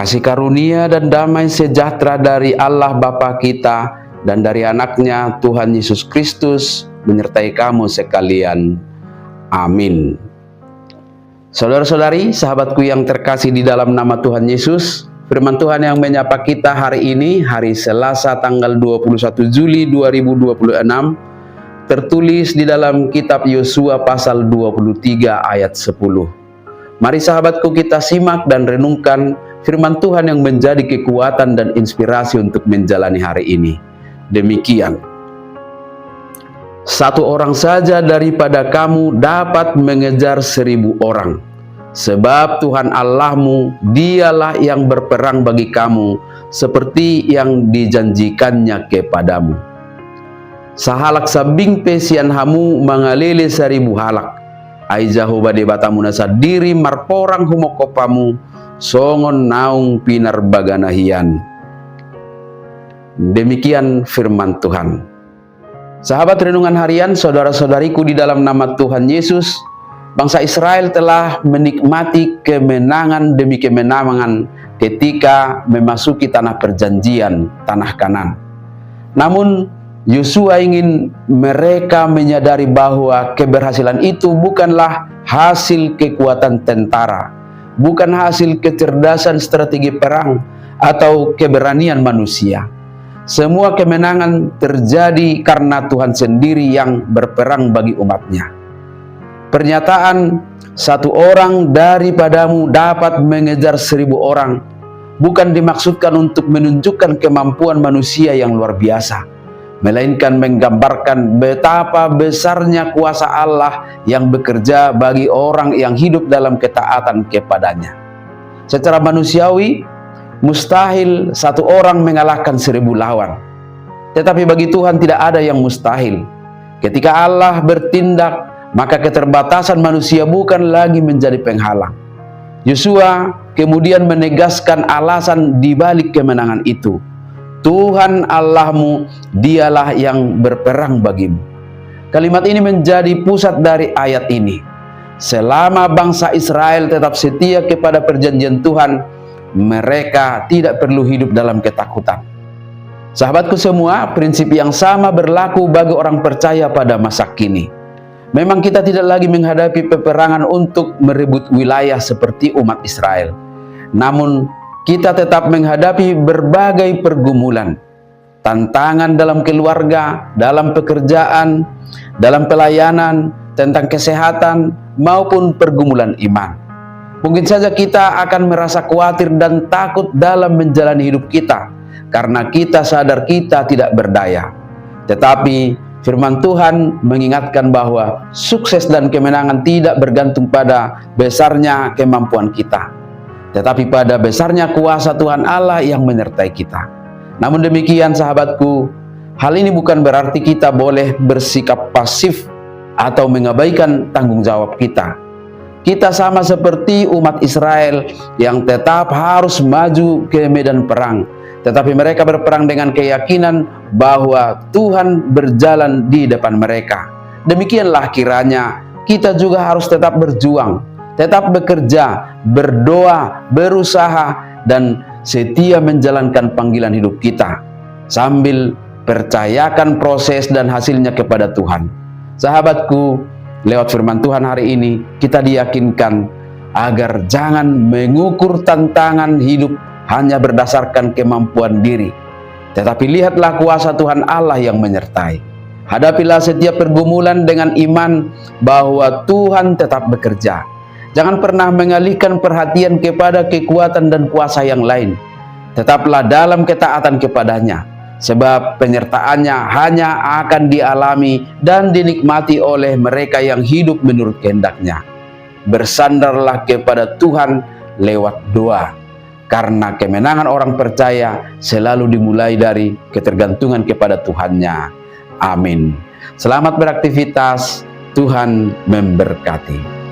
Kasih karunia dan damai sejahtera dari Allah Bapa kita dan dari anaknya Tuhan Yesus Kristus menyertai kamu sekalian. Amin. Saudara-saudari, sahabatku yang terkasih di dalam nama Tuhan Yesus, firman Tuhan yang menyapa kita hari ini, hari Selasa tanggal 21 Juli 2026, tertulis di dalam kitab Yosua pasal 23 ayat 10. Mari sahabatku kita simak dan renungkan firman Tuhan yang menjadi kekuatan dan inspirasi untuk menjalani hari ini. Demikian. Satu orang saja daripada kamu dapat mengejar 1000 orang. Sebab Tuhan Allahmu, dialah yang berperang bagi kamu, seperti yang dijanjikannya kepadamu. Sahalak sabing pesian hamu mangalele 1000 halak. Aijahu bade batamu nasa diri marporang humokopamu, songon naung pinar baganahian. Demikian firman Tuhan. Sahabat renungan harian, saudara-saudariku di dalam nama Tuhan Yesus, bangsa Israel telah menikmati kemenangan demi kemenangan ketika memasuki tanah perjanjian, tanah Kanaan. Namun Yosua ingin mereka menyadari bahwa keberhasilan itu bukanlah hasil kekuatan tentara, bukan hasil kecerdasan strategi perang atau keberanian manusia. Semua kemenangan terjadi karena Tuhan sendiri yang berperang bagi umatnya. Pernyataan satu orang daripadamu dapat mengejar 1000 orang bukan dimaksudkan untuk menunjukkan kemampuan manusia yang luar biasa, melainkan menggambarkan betapa besarnya kuasa Allah yang bekerja bagi orang yang hidup dalam ketaatan kepadanya. Secara manusiawi, mustahil satu orang mengalahkan 1000 lawan. Tetapi bagi Tuhan tidak ada yang mustahil. Ketika Allah bertindak, maka keterbatasan manusia bukan lagi menjadi penghalang. Yosua kemudian menegaskan alasan di balik kemenangan itu. Tuhan Allahmu, dialah yang berperang bagimu. Kalimat ini menjadi pusat dari ayat ini. Selama bangsa Israel tetap setia kepada perjanjian Tuhan, mereka tidak perlu hidup dalam ketakutan. Sahabatku semua, prinsip yang sama berlaku bagi orang percaya pada masa kini. Memang kita tidak lagi menghadapi peperangan untuk merebut wilayah seperti umat Israel. Namun kita tetap menghadapi berbagai pergumulan, tantangan dalam keluarga, dalam pekerjaan, dalam pelayanan, tentang kesehatan, maupun pergumulan iman. Mungkin saja kita akan merasa khawatir dan takut dalam menjalani hidup kita, karena kita sadar kita tidak berdaya. Tetapi firman Tuhan mengingatkan bahwa sukses dan kemenangan tidak bergantung pada besarnya kemampuan kita, tetapi pada besarnya kuasa Tuhan Allah yang menyertai kita. Namun demikian sahabatku, hal ini bukan berarti kita boleh bersikap pasif atau mengabaikan tanggung jawab kita. Kita sama seperti umat Israel yang tetap harus maju ke medan perang. Tetapi mereka berperang dengan keyakinan bahwa Tuhan berjalan di depan mereka. Demikianlah kiranya kita juga harus tetap berjuang, tetap bekerja, berdoa, berusaha, dan setia menjalankan panggilan hidup kita, sambil percayakan proses dan hasilnya kepada Tuhan. Sahabatku, lewat firman Tuhan hari ini, kita diyakinkan agar jangan mengukur tantangan hidup hanya berdasarkan kemampuan diri. Tetapi lihatlah kuasa Tuhan Allah yang menyertai. Hadapilah setiap pergumulan dengan iman bahwa Tuhan tetap bekerja. Jangan pernah mengalihkan perhatian kepada kekuatan dan kuasa yang lain. Tetaplah dalam ketaatan kepadanya, sebab penyertaannya hanya akan dialami dan dinikmati oleh mereka yang hidup menurut kehendaknya. Bersandarlah kepada Tuhan lewat doa, karena kemenangan orang percaya selalu dimulai dari ketergantungan kepada Tuhannya. Amin. Selamat beraktivitas, Tuhan memberkati.